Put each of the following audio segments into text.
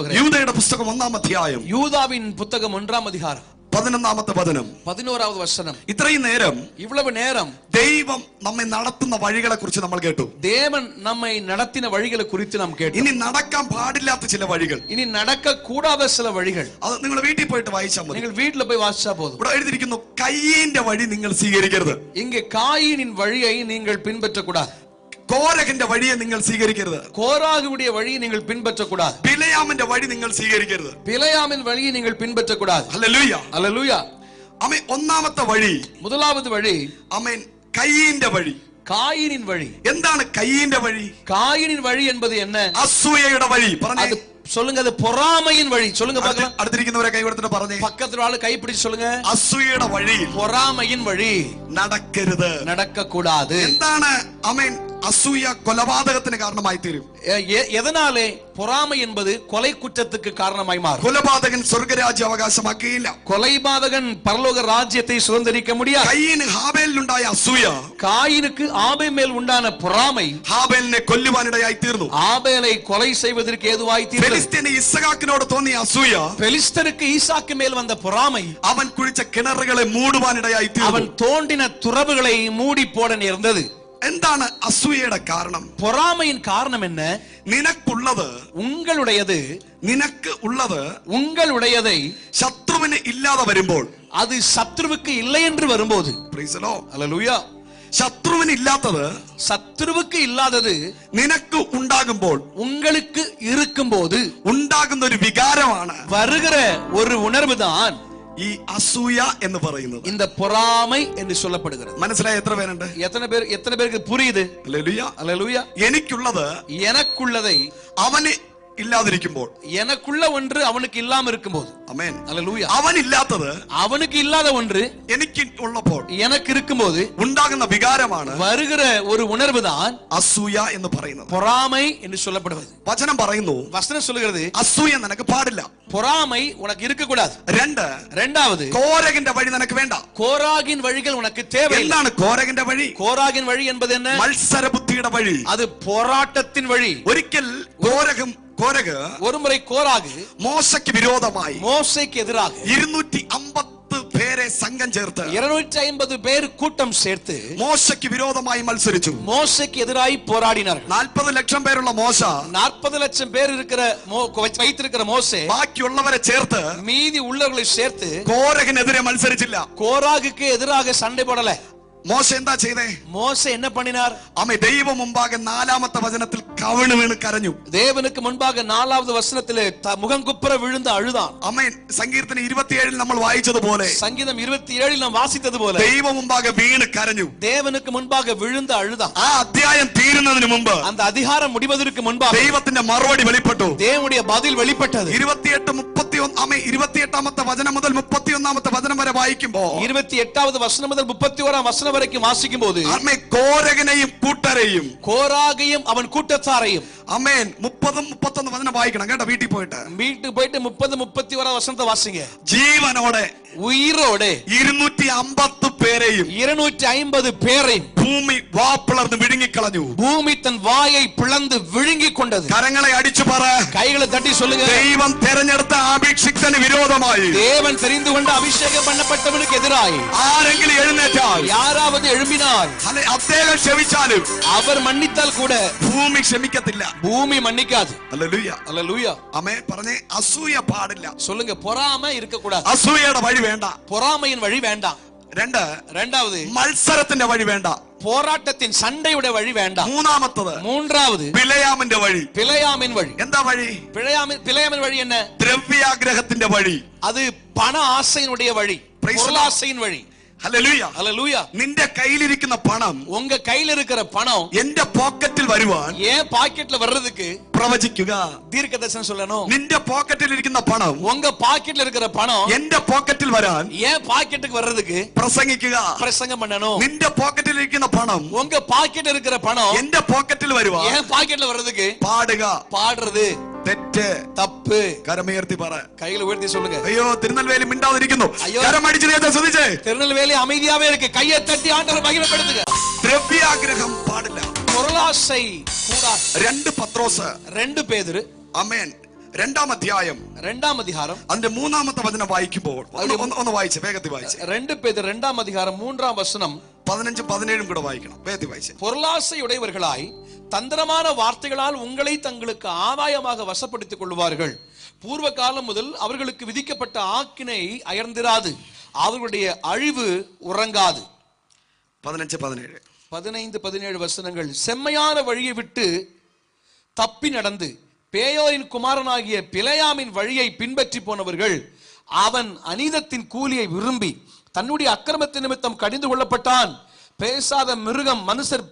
விரும்புகிறேன். யூதாയുടെ പുസ്തകം 1-ാം അധ്യായം. யூதாவின் புத்தகம் 1-ാം அதிகாரம் 11-ാമത്തെ വചനം. 11-ാவது வசனம். ഇത്രയും നേരം இவ்வளவு நேரம் ദൈവം നമ്മെ നടത്തുന്ന വഴികളെ കുറിച്ച് നമ്മൾ കേട്ടു. தேவன் நம்மை நடத்தின வழிகளை குறித்து நாம் கேட்டோம். ഇനി നടക്കാൻ പാടില്ലാത്ത ചില വഴികൾ, இனி நடக்க கூடாத சில வழிகள், അത് നിങ്ങൾ വീട്ടിൽ പോയിട്ട് വായിച്ചാൽ മതി. நீங்கள் வீட்ல போய் வாசிச்சா போதும். ഇവിടെ എഴുതിയിരിക്കുന്നു, കയ്യിന്റെ വഴി നിങ്ങൾ സ്വീകരിക്കരുത്. இங்கே காயினின் வழியை நீங்கள் பின்பற்றக்கூடாது. കോരഹന്റെ വഴിയെ നിങ്ങൾ സ്വീകരിക്കരുത്. கோராகுடைய வழியை நீங்கள் பின்பற்றக்கூடாது. ബിലയാമിന്റെ വഴി നിങ്ങൾ സ്വീകരിക്കരുത്. பிலேயாமின் வழியை நீங்கள் பின்பற்றக்கூடாது. ഹല്ലേലൂയ, ஹல்லேலூயா. ആമേൻ. ഒന്നാമത്തെ വഴി, முதலாவது வழி, ആമേൻ, കയ്യിന്റെ വഴി. காயினின் வழி. എന്താണ് കയ്യിന്റെ വഴി? காயினின் வழி என்பது என்ன? അസൂയയുടെ വഴി. പറഞ്ഞേ, சொல்லுங்க. அது பொறாமையின் வழி. சொல்லுங்க பார்க்கலாம். അടുത്തിരിക്കുന്നവരെ കൈ കൊടുത്തിട്ട് പറഞ്ഞേ, பக்கத்துல ஆளு கை பிடிச்சு சொல்லுங்க. അസൂയയുടെ വഴി, பொறாமையின் வழி നടക്കരുത്, நடக்க கூடாது. എന്താണ് ആമേൻ? അസൂയ കൊലപാതകത്തിന് കാരണമായി തീരും. எதனாலே பொறாமை என்பது கொலை குற்றத்துக்கு காரணமாய் மாறும். കൊലപാതകൻ സ്വർഗരാജ്യം അവകാശമാക്കിയില്ല. கொலைபாதகன் பரலோக ராஜ்யத்தை சுதந்திரிக்க முடியாது. കയ്യിന് ഹാബേലിനുണ്ടായ അസൂയ, காயினுக்கு ஆபேல் மேல் உண்டான பொறாமை ഹാബേലിനെ കൊല്ലുവാനിടയായി തീർന്നു. ஆபேலை கொலை செய்வதற்கு ஏதுவாய் தீர்ந்தது. ഫെലിസ്ത്യന് ഇസ്ഹാക്കിനോട് തോന്നിയ അസൂയ, பெலிஸ்தருக்கு ஈசாக்கு மேல் வந்த பொறாமை അവൻ കുഴിച്ച കിണറുകളെ മൂടുവാനിടയായി തീർന്നു. அவன் தோண்டின துறவுகளை மூடி போட நேர்ந்தது. എന്താണ് അസൂയയുടെ കാരണം? பொறாமையின் காரணம் என்ன? നിനക്കുള്ളത്, உங்களுடையது, നിനക്ക് ഉള്ളത് உங்களுடையதை ശത്രുവിന് ഇല്ലാതെ വരുമ്പോൾ, அது சத்ருவுக்கு இல்லை என்று வரும்போது, പ്രൈസ് ദി ലോർഡ്, ஹல்லேலூயா, ശത്രുവിന് ഇല്ലാത്തത് சத்ருவுக்கு இல்லாதது നിനക്ക് ഉണ്ടാകുമ്പോൾ உங்களுக்கு இருக்கும்போது ഉണ്ടാകുന്ന ഒരു വികാരമാണ് வருகிற ஒரு உணர்வுதான் ഈ അസൂയ എന്ന് പറയുന്നത്. இந்த பொறாமை என்று சொல்லப்படுகிறது. മനസ്സിലായ എത്ര പേരുണ്ട്? எத்தனை பேருக்கு புரியுது? ഹല്ലേലൂയ, ஹல்லேலூயா. എനിക്കുള്ളത് எனக்குள்ளதை അവന് ഇല്ലാതിരിക്കുമ്പോൾ, எனக்குள்ள ஒன்று அவனுக்கு இல்லாம இருக்கும்போது, ആമേൻ, ஹல்லேலூயா, അവനില്ലാത്തത് அவனுக்கு இல்லாத ஒன்று എനിക്ക് ഉള്ളപ്പോൾ எனக்கு இருக்கும்போது ഉണ്ടാകുന്ന വികാരമാണ് வருகிற ஒரு உணர்வுதான் അസൂയ എന്ന് പറയുന്നത്. பொறாமை என்று சொல்லப்படுவது. വചനം പറയുന്നു, வசனம் சொல்லுகிறது, അസൂയ നിനക്ക് പാടില്ല. பொறாமை உனக்கு இருக்க கூடாது. இரண்டாவது, കോരകന്റെ വഴി നിനക്ക് വേണ്ട. கோராகின் வழிகள் உனக்கு தேவையில்லை. എന്താണ് കോരകന്റെ വഴി? கோராகின் வழி என்பது என்ன? മത്സര ബുദ്ധിയുടെ വഴി. அது പോരാട്ടത്തിൻ വഴി. ഒരിക്കൽ കോരക് ஒருமுறை கோராகு മോശയ്ക്ക് വിരോധമായി மோசேக்கு எதிராக 250 പേരെ സംഘം ചേർത്ത് 250 பேர் கூட்டம் சேர்த்து മോശയ്ക്ക് വിരോധമായി മത്സരിച്ചു. மோசேக்கு எதிராய் போராடினார்கள். 40 ലക്ഷം പേരുള്ള മോശ 40 லட்சம் பேர் இருக்கிற வைத்திருக்கிற மோசே ബാക്കിയുള്ളവരെ ചേർത്ത് மீதி உள்ளவர்களை சேர்த்து കോരകിനെതിരെ മത്സരിച്ചില്ല. கோராகுக்கு எதிராக சண்டை போடல. മോശ എന്താ ചെയ്തേ? மோசே என்ன பண்ணினார்? ആമേ, ദൈവം മുമ്പാകെ 4-ാമത്തെ വചനത്തിൽ കവിണ് വീണ് കരഞ്ഞു. தேவனுக்கு முன்பாக 4வது வசனத்திலே முகம் குப்புற விழுந்து அழுதான். ആമേൻ. സങ്കീർത്തനം 27 നമ്മൾ വായിച്ചതുപോലെ, சங்கீதம் 27 நாம் வாசித்தது போல ദൈവം മുമ്പാകെ വീണ് കരഞ്ഞു. தேவனுக்கு முன்பாக விழுந்து அழுதான். ആ അധ്യായം തീരുന്നതിന് മുമ്പ് அந்த அதிகாரம் முடிவதற்கு முன்பாக ദൈവത്തിന്റെ മറുപടി വെളിപ്പെട്ടു. தேவனுடைய பதில் வெளிப்பட்டது. 28-ാമത്തെ വചനം മുതൽ 31-ാമത്തെ വചനം വരെ വായിക്കുമ്പോൾ 28வது வசனம் முதல் 31ஆம் வசனம் வரைக்கும் வாசிக்கும் போது ആമേൻ, കോരകനെയും കൂട്ടരെയും கோராகையும் அவன் கூட்டத்தாரையும், ആമേൻ, 30-31 വചനം വായിക്കണം കേട്ടോ. വീട്ടിൽ പോയിട്ട് 30-31 வசனத்தை வாசிங்க. ജീവനോടെ உயிரோடு 250 പേരെയും 250 பேரையும் ഭൂമി വാപ്പിളർന്ന് വിഴുങ്ങിക്കളഞ്ഞു. பூமி தன் வாயை பிளந்து விழுங்கிக் கொண்டது. കരങ്ങളെ അടിച്ചു പറ, கைகளை தட்டி சொல்லுங்க, ദൈവം തെരഞ്ഞെടുത്ത അഭിഷിക്തന് വിരോധമായി தேவன் தெரிந்து கொண்ட அபிஷேகம் பண்ணப்பட்டவனுக்கு எதிராய் ആരെങ്കിലും എഴുന്നേറ്റാൽ, யாராவது எழும்பினால், അദ്ദേഹം ക്ഷമിച്ചാലും அவர் மன்னித்தால் கூட ഭൂമി ക്ഷമിക്കത്തില്ല. பூமி மன்னிக்காது. ഹല്ലേലൂയ, ஹல்லேலூயா. ആമേൻ. പറഞ്ഞേ, അസൂയ പാടില്ല. சொல்லுங்க, பொறாமை இருக்க கூடாது. അസൂയയുടെ വഴി വേണ്ട. பொறாமையின் வழி வேண்டாம். இரண்டாவது, മത്സരത്തിന്റെ വഴി വേണ്ട. போராட்டத்தின் சண்டையுடைய வழி வேண்டாம். மூன்றாவது, ബിലയാമിന്റെ വഴി. பிலேயாமின் வழி. എന്താ വഴി? பிலேயாமின் வழி என்ன? ദ്രവ്യാഗ്രഹത്തിന്റെ വഴി. அது பண ஆசையினுடைய வழி, பொருளாசையின் வழி. Hallelujah, hallelujah. നിന്റെ കയ്യിലിരിക്കുന്ന പണം, உங்க கையில இருக்கிற பணம் എന്റെ പോക്കറ്റിൽ വരുവാൻ, ஏன் பாக்கெட்ல வர்றதுக்கு പ്രവചിക്കുക. தீர்க்கதரிசனம் சொல்லணும். നിന്റെ പോക്കറ്റിൽ ഇരിക്കുന്ന പണം உங்க பாக்கெட்ல இருக்கிற பணம் എന്റെ പോക്കറ്റിൽ വരാൻ, ஏன் பாக்கெட்டுக்கு வர்றதுக்கு പ്രസംഗിക്കുക. பிரசங்கம் பண்ணணும். നിന്റെ പോക്കറ്റിൽ ഇരിക്കുന്ന പണം உங்க பாக்கெட்ல இருக்கிற பணம் എന്റെ പോക്കറ്റിൽ വരുവാൻ, ஏன் பாக்கெட்ல வர்றதுக்கு പാടുക. பாடுறது തെറ്റ്, தப்பு. കരമുയർത്തി പറ. கையில உயர்த்தி சொல்லுங்க. അയ്യോ, തിരുനെൽവേലി മിണ്ടാതിരിക്കുന്നു. അയ്യോ, കരമടിച്ച് ശ്രദ്ധിച്ചേ. திருநெல்வேலி அமைதியாவே இருக்கு. கையை தட்டி ஆண்டவரை மகிமைப்படுத்துங்க. ദ്രവ്യാഗ്രഹം പാടില്ല. பொருளாசை கூடாது. 2 പത്രോസ് 2 பேதுரு, ആമേൻ, രണ്ടാം അധ്യായം രണ്ടാം அதிகாரம் അതിന്റെ മൂന്നാമത്തെ വചനം വായിക്കുമ്പോൾ ഒന്ന് വായിച്ച് വേഗത്തിൽ വായിച്ച്. 2 பேதுரு 2ஆம் அதிகாரம் 3ஆம் வசனம் 15 17 കൂടെ വായിക്കണം. വേഗത്തിൽ വായിച്ച്. பொருளாசையுடையவர்களாய் தந்திரமான வார்த்தைகளால் உங்களை தங்களுக்கு ஆதாயமாக வசப்படுத்திக் கொள்வார்கள். பூர்வ காலம் முதல் அவர்களுக்கு விதிக்கப்பட்ட ஆக்கினை அயர்ந்திராது, அவர்களுடைய அழிவு உறங்காது. 15-17 வசனங்கள். செம்மையான வழியை விட்டு தப்பி நடந்து பேயோரின் குமாரனாகிய பிலேயாமின் வழியை பின்பற்றி போனவர்கள், அவன் அநீதத்தின் கூலியை விரும்பி தன்னுடைய அக்கிரமத்தின் நிமித்தம் கடிந்து கொள்ளப்பட்டான். பேசாத மிருகம் மனுஷர்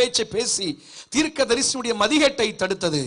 பேச்சை பேசி தீர்க்கதரிசியுடைய மதிகேட்டை தடுத்தது.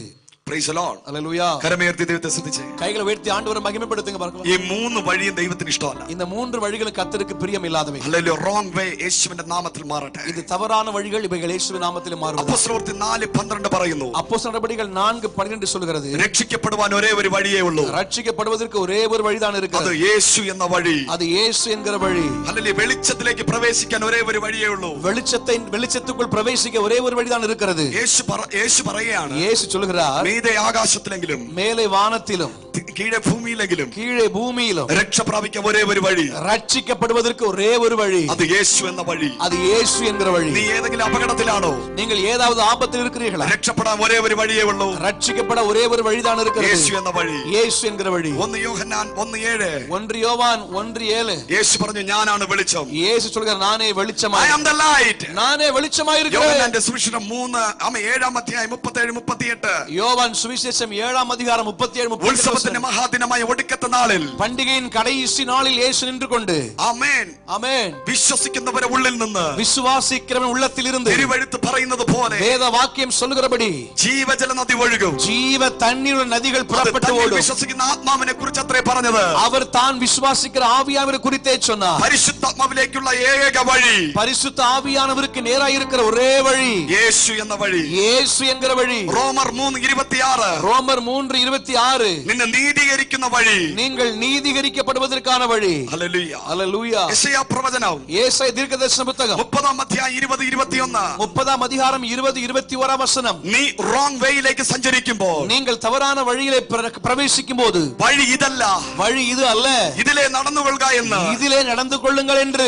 Praise the Lord. Hallelujah. കരമേർത്തി ദൈവത്തെ സ്തുതിച്ചേ. கைகளை ഉയർത്തി ആண்டവരെ മഹിമപ്പെടുത്തുക പാർക്കുക. ഈ മൂന്ന് വഴിയും ദൈവത്തിന് ഇഷ്ടമല്ല. இந்த மூன்று வழிகளும் கர்த்தருக்கு பிரியமில்லாதவை. Hallelujah. Wrong way യേശുവിന്റെ നാമത്തിൽ മാറട്ടെ. இது தவறான வழிகள் இவைகள் இயேசுவின் நாமத்தில் மாறுவது. അപ്പോസ്തലപ്രവൃത്തി 4:12 പറയുന്നു. அப்போஸ்தலர் நடபடிகள் 4:12 சொல்கிறது. രക്ഷിക്കപ്പെടുവാൻ ഒരേ ഒരു വഴിയേ ഉള്ളൂ. ரட்சிக்கப்படுவதற்கு ஒரே ஒரு வழிதான் இருக்கிறது. അത് യേശു എന്ന വഴി. அது இயேசு என்கிற வழி. Hallelujah. വെളിച്ചത്തിലേക്ക് പ്രവേശിക്കാൻ ഒരേ ഒരു വഴിയേ ഉള്ളൂ. வெளிச்சத்துக்குள் பிரவேசிக்க ஒரே ஒரு வழிதான் இருக்கிறது. യേശു പറയുകയാണ്. இயேசு சொல்கிறார், മീതെ ആകാശത്തിൽ மேலே வானத்திலும் கீழே பூமியிலும் கீழே பூமியிலும் രക്ഷ പ്രാപിക്കാൻ ഒരേ ഒരു വഴി. ரட்சிக்கப்படுவதற்கு ஒரே ஒரு வழி. அது യേശു എന്ന വഴി. அது இயேசு என்கிற வழி. நீ ஏதேனும் அபகடத்திலானோ, நீங்கள் ஏதாவது ஆபத்தில் இருக்கிறீர்களா, രക്ഷപ്പെടാൻ ഒരേ ഒരു വഴിയേ ഉള്ളൂ. ரட்சிக்கப்பட ஒரே ஒரு வழிதான் இருக்கிறது. യേശു എന്ന വഴി. இயேசு என்கிற வழி. 1 യോഹന്നാൻ 1:7. 1 யோவான் 1:7. യേശു പറഞ്ഞു, ഞാനാണ് വെളിച്ചം. இயேசு சொல்கிறார், நானே வெளிச்சமாய். I am the light. நானே வெளிச்சமாய் இருக்கிறேன். യോഹന്നാന്റെ സുവിശേഷം 7-ാം അധ്യായം 37-38. யோவான் சுவிசேஷம் 7ஆம் அதிகாரம் 37-38. ഉത്സവത്തിന്റെ മഹാദിനമായ ഒടുക്കത്തെ നാളിൽ, பண்டிகையின் கடைசி நாளில் இயேசு நின்று கொண்டு, ആമേൻ ஆமென், വിശ്വസിക്കുന്നവരെ ഉള്ളിൽ നിന്ന്, விசுவாசிக்கிறவன் உள்ளத்திலிருந்து തിരുവെഴുത്ത് പറയുന്നത് പോലെ, வேத வாக்கியம் சொல்கிறபடி ജീവജല നദി ഒഴുകും. ஜீவ தண்ணீர் நதிகள் புறப்பட்டு ஓடும். വിശ്വസിക്കുന്ന ആത്മാവിനെ കുറിച്ച് അത്രേ പറഞ്ഞത്. அவர் தான் விசுவாசிக்கிற ஆவியானவரை குறித்தே சொன்னார். പരിശുദ്ധാത്മാവിലേക്കുള്ള ഏക വഴി, பரிசுத்த ஆவியானவருக்கு நேராய் இருக்கிற ஒரே வழி യേശു എന്ന വഴി. இயேசு என்கிற வழி. റോമർ 3:26. ரோமர் 3:26. നിന്നെ നീതീകരിക്കുന്ന വഴി, நீங்கள் நீதிகரிக்கப்படுவதற்கான வழி. ഹല്ലേലൂയ. ஹல்லேலூயா. യെശയ്യാ പ്രവചനം ஏசாயா தீர்க்கதரிசன புத்தகம் 30-ാം അധ്യായം 20-21. 30ஆம் அதிகாரம் 20-21 வசனம். നീ റോങ് വേയിലേക്ക് സഞ്ചരിക്കുമ്പോൾ, நீங்கள் தவறான வழியிலே பிரவேசிக்கும் போது, വഴി ഇതല്ല, வழி இது அல்ல, ഇതിലെ നടന്നുകൊള്ളുക എന്ന്, இதிலே நடந்து கொள்ளுங்கள் என்று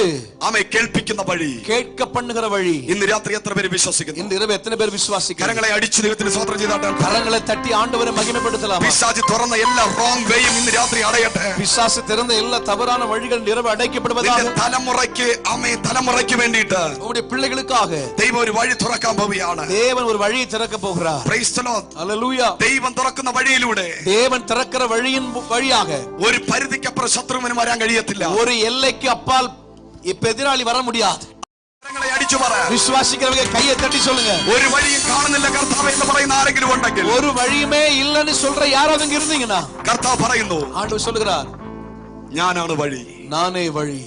ആമേ കേൾപ്പിക്കുന്ന വഴി, கேட்க பண்ணுகிற வழி. ഇന്ന് രാത്രി എത്ര പേര് വിശ്വസിക്കുന്നു? இந்த இரவு எத்தனை பேர் விசுவாசிக்கிறீர்கள்? കരങ്ങളെ അടിച്ചു ദൈവത്തിന് സ്തോത്രം ചെയ്താട്ടെ. கரங்களை தட்டி ஆண்டவரை மகிமைப்படுத்தலாம். പിശാച് തുറന്ന എല്ലാ റോങ് വേയും ഇന്ന് രാത്രി അടയട്ടെ. பிசாசு திறந்த எல்லா தவறான வழிகள் இரவு அடைக்கப்படுவதாக. തലമുറയ്ക്ക്, ആമേ തലമുറയ്ക്ക് വേണ്ടിയിട്ട് உங்களுடைய பிள்ளைகளுக்காக ദൈവം ഒരു വഴി തുറക്കാൻ പോവുകയാണ്. தேவன் ஒரு வழியை திறக்க போகிறார். Praise the Lord. ഹല്ലേലൂയ. ദൈവം തുറക്കുന്ന വഴിയിലൂടെ, தேவன் திறக்கிற வழியின் வழியாக ഒരു പരിധിക്കപ്പുറം ശത്രുവിന് വരാൻ കഴിയത്തില്ല. ஒரு எல்லைக்கு அப்பால் இப்ப எதிராளி வர முடியாது. കരങ്ങളെ അടിച്ചു പറ. விசுவாசிக்கிறவங்க கையை தட்டி சொல்லுங்க, ഒരു വഴിയും കാണുന്നില്ല കർത്താവേ എന്ന് പറയുന്ന ആരെങ്കിലും ഉണ്ടെങ്കിൽ, ஒரு வழியுமே இல்லன்னு சொல்ற யாராவது இங்க இருந்தீங்கன்னா, കർത്താവ് പറയുന്നു, ஆண்டவர் சொல்லுகிறார், ഞാനാണ് വഴി. நானே வழி.